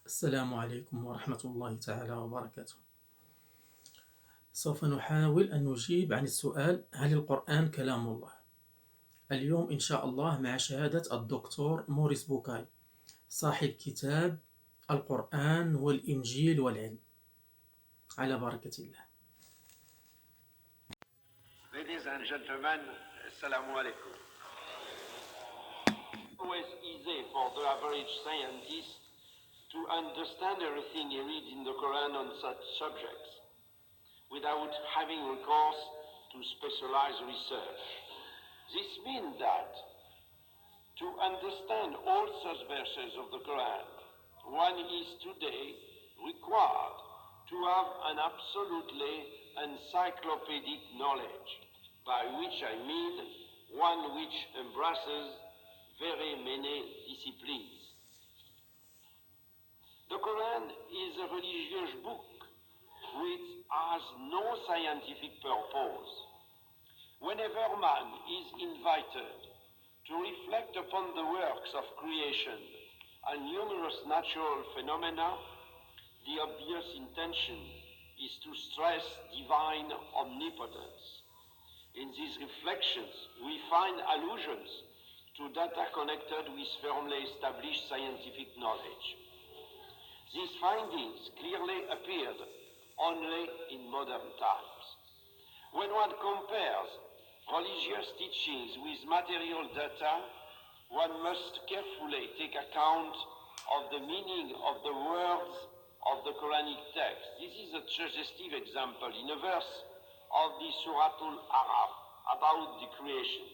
السلام عليكم ورحمة الله تعالى وبركاته. سوف نحاول أن نجيب عن السؤال: هل القرآن كلام الله؟ اليوم إن شاء الله مع شهادة الدكتور موريس بوكاي، صاحب كتاب القرآن والإنجيل والعلم. على بركة الله. Ladies and gentlemen, assalamu alaikum. Always easy for the average scientist to understand everything he reads in the Quran on such subjects without having recourse to specialized research. This means that to understand all such verses of the Quran, one is today required to have an absolutely encyclopedic knowledge, by which I mean one which embraces very many disciplines. The Quran is a religious book which has no scientific purpose. Whenever man is invited to reflect upon the works of creation and numerous natural phenomena, the obvious intention is to stress divine omnipotence. In these reflections, we find allusions to data connected with firmly established scientific knowledge. These findings clearly appeared only in modern times. When one compares religious teachings with material data, one must carefully take account of the meaning of the words of the Quranic text. This is a suggestive example in a verse of the Suratul Araf about the creation.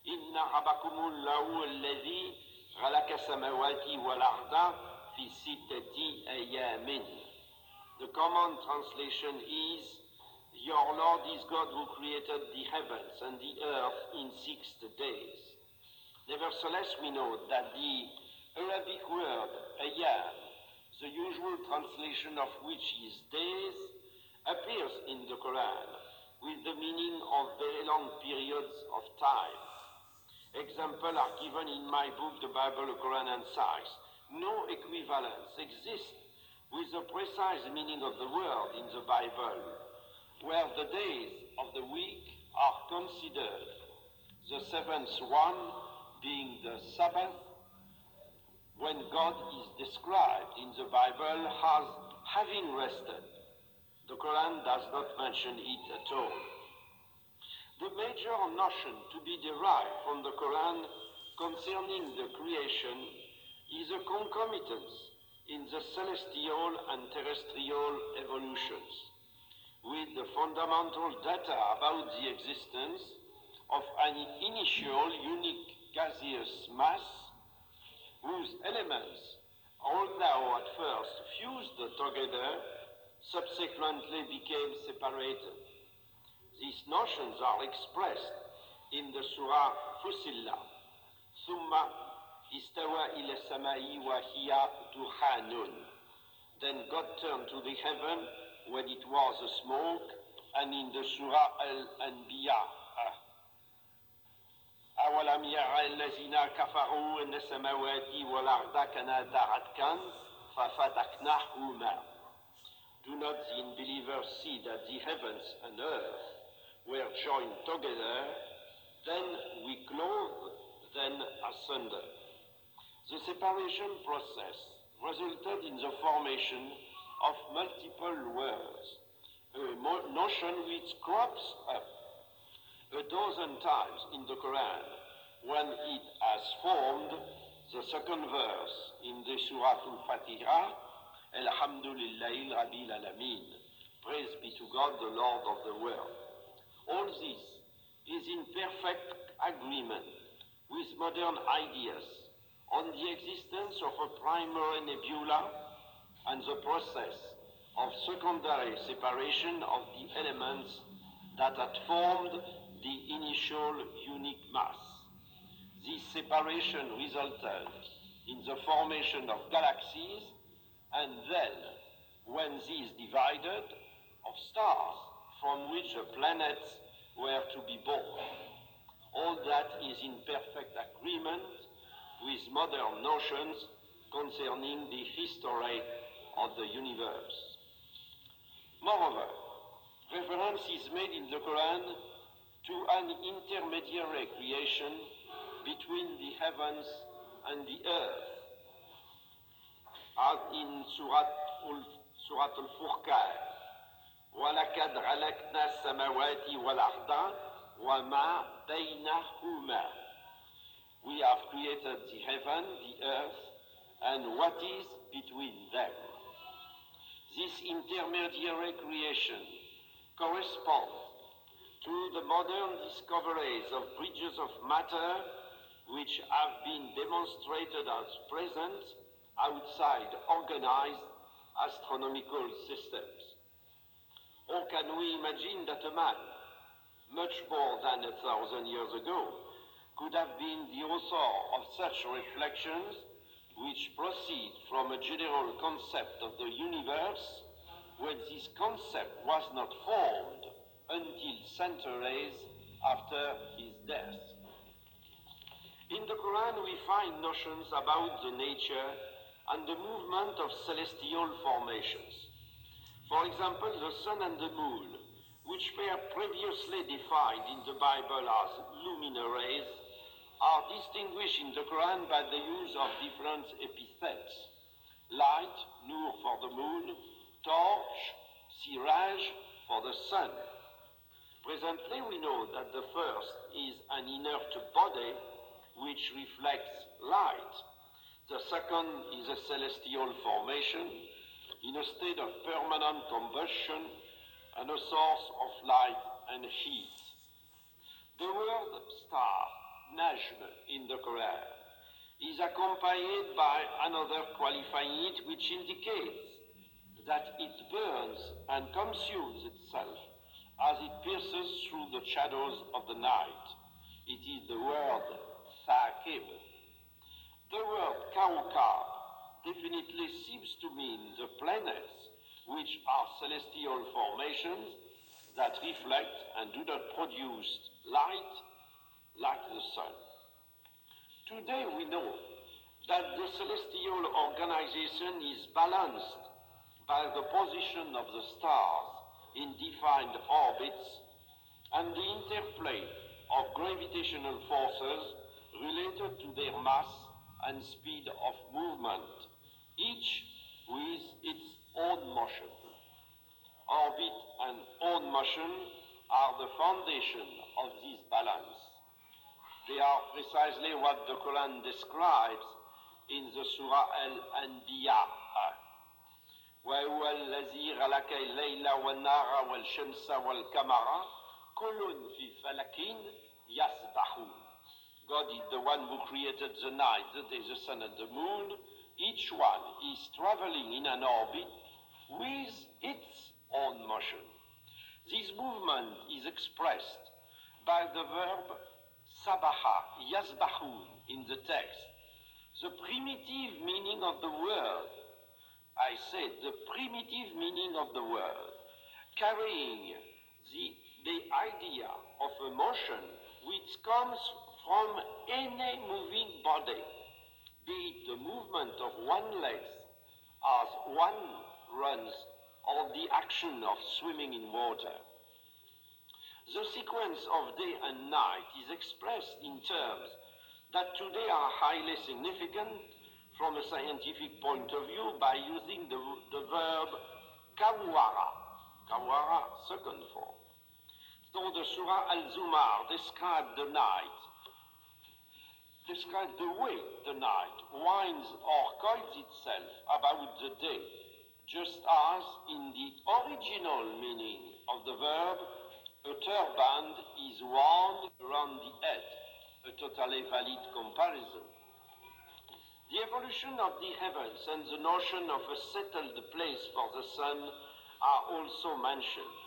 Inna rabakumullahu alladhi ghalaka samawati wal arda fi sittati ayamin. The common translation is, your Lord is God who created the heavens and the earth in 6 days. Nevertheless, we know that the Arabic word ayam, the usual translation of which is days, appears in the Quran with the meaning of very long periods of time. Examples are given in my book, The Bible, the Quran and Science. No equivalence exists with the precise meaning of the word in the Bible, where the days of the week are considered, the seventh one being the Sabbath, when God is described in the Bible as having rested. The Quran does not mention it at all. The major notion to be derived from the Quran concerning the creation is a concomitance in the celestial and terrestrial evolutions, with the fundamental data about the existence of an initial unique gaseous mass whose elements, although at first fused together, subsequently became separated. These notions are expressed in the Surah Fusillah, Thumma istawa ila samai wa hiya duhanun. Then God turned to the heaven when it was a smoke, and in the Surah Al-Anbiya, أَوَلَمْ يَرَ الَّذِينَ كَفَرُوا أَنَّ السَّمَاوَاتِ وَالْأَرْضَ كَانَتَا رَتْقًا فَفَتَقْنَاهُمَا. Do not the unbelievers see that the heavens and earth were joined together, then we clothed them asunder. The separation process resulted in the formation of multiple words, a notion which crops up 12 times in the Quran, when it has formed the second verse in the Surah Al-Fatiha, Alhamdulillahi Rabbil Alameen. Praise be to God, the Lord of the world. All this is in perfect agreement with modern ideas on the existence of a primary nebula and the process of secondary separation of the elements that had formed the initial unique mass. This separation resulted in the formation of galaxies, and then, when these divided, of stars from which the planets were to be born. All that is in perfect agreement with modern notions concerning the history of the universe. Moreover, reference is made in the Quran to an intermediary creation between the heavens and the earth, as in Surat al-Furqan, وَلَقَدْ خَلَقْنَا السَّمَاوَاتِ وَالْأَرْضَ وَمَا بَيْنَهُمَا. We have created the heaven, the earth, and what is between them. This intermediary creation corresponds to the modern discoveries of bridges of matter which have been demonstrated as present outside organized astronomical systems. Or can we imagine that a man, much more than 1,000 years ago, could have been the author of such reflections which proceed from a general concept of the universe when this concept was not formed until centuries after his death? In the Quran we find notions about the nature and the movement of celestial formations. For example, the sun and the moon, which were previously defined in the Bible as luminaries, are distinguished in the Quran by the use of different epithets. Light, nur for the moon, torch, siraj for the sun. Presently we know that the first is an inert body which reflects light. The second is a celestial formation in a state of permanent combustion and a source of light and heat. The word star, najm, in the Quran is accompanied by another qualifying it which indicates that it burns and consumes itself as it pierces through the shadows of the night. It is the word thaqib. The word kawkab definitely seems to mean the planets, which are celestial formations that reflect and do not produce light like the sun. Today we know that the celestial organization is balanced by the position of the stars in defined orbits and the interplay of gravitational forces related to their mass and speed of movement, each with its own motion. Orbit and own motion are the foundation of this balance. They are precisely what the Quran describes in the Surah Al-Anbiya, وَهُوَ الَّذِي خَلَقَ اللَّيْلَ وَالنَّهَارَ وَالشَّمْسَ وَالْقَمَرَ كُلٌّ فِي فَلَكٍ يَسْبَحُونَ. God is the one who created the night, the day, the sun, and the moon. Each one is traveling in an orbit with its own motion. This movement is expressed by the verb sabaha, yasbahun, in the text. The primitive meaning of the word, I said, the primitive meaning of the word, carrying the idea of a motion which comes from any moving body, be it the movement of one leg as one runs or the action of swimming in water. The sequence of day and night is expressed in terms that today are highly significant from a scientific point of view by using the verb kawara, second form. So the Surah Al-Zumar describes the night, describes the way the night winds or coils itself about the day, just as in the original meaning of the verb, a turband is wound around the head, a totally valid comparison. The evolution of the heavens and the notion of a settled place for the sun are also mentioned.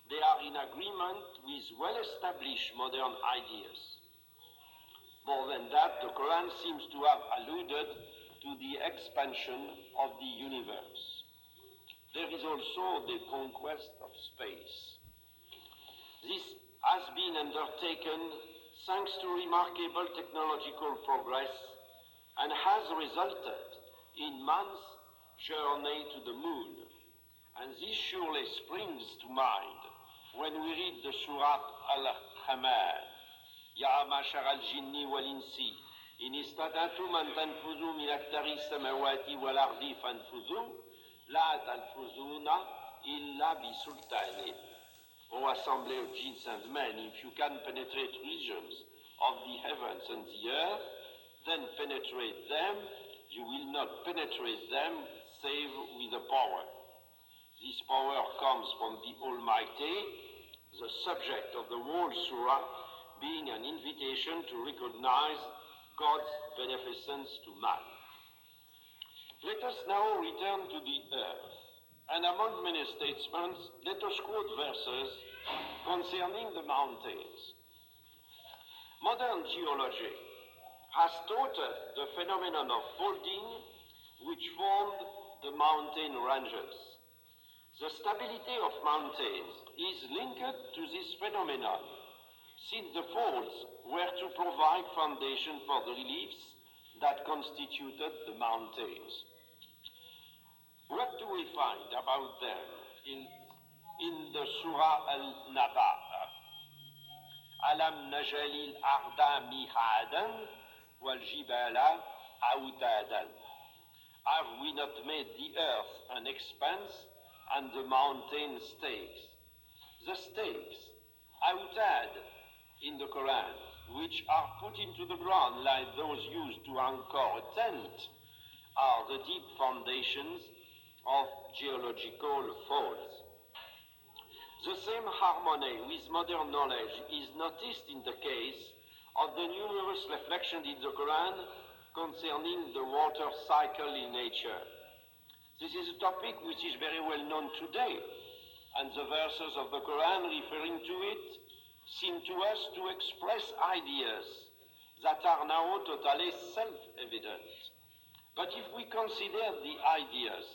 They are in agreement with well-established modern ideas. More than that, the Quran seems to have alluded to the expansion of the universe. There is also the conquest of space. This has been undertaken thanks to remarkable technological progress and has resulted in man's journey to the moon. And this surely springs to mind when we read the Surat al-Hamad. يا معشر الجن والإنس إن استطعتم أن تنفذوا من أقطار السماوات والأرض فانفذوا لا تنفذون إلا بسلطان. O assembly of jinns and men, if you can penetrate regions of the heavens and the earth, then penetrate them. You will not penetrate them save with a power. This power comes from the Almighty, the subject of the whole surah being an invitation to recognize God's beneficence to man. Let us now return to the earth, and among many statements, let us quote verses concerning the mountains. Modern geology has taught us the phenomenon of folding which formed the mountain ranges. The stability of mountains is linked to this phenomenon, since the folds were to provide foundation for the reliefs that constituted the mountains. What do we find about them in the Surah Al-Naba? Alam najalil arda mihadan wal jibala awtadan. Have we not made the earth an expanse and the mountain stakes? The stakes, awtad in the Quran, which are put into the ground like those used to anchor a tent, are the deep foundations of geological folds. The same harmony with modern knowledge is noticed in the case of the numerous reflections in the Quran concerning the water cycle in nature. This is a topic which is very well known today, and the verses of the Quran referring to it seem to us to express ideas that are now totally self-evident. But if we consider the ideas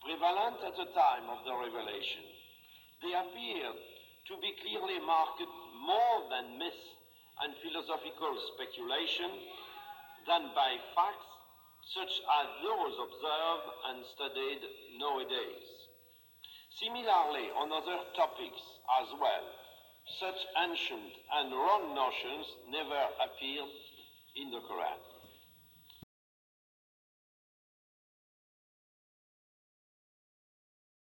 prevalent at the time of the revelation, they appear to be clearly marked more than myth and philosophical speculation than by facts such as those observed and studied nowadays. Similarly, on other topics as well, such ancient and wrong notions never appeared in the Quran.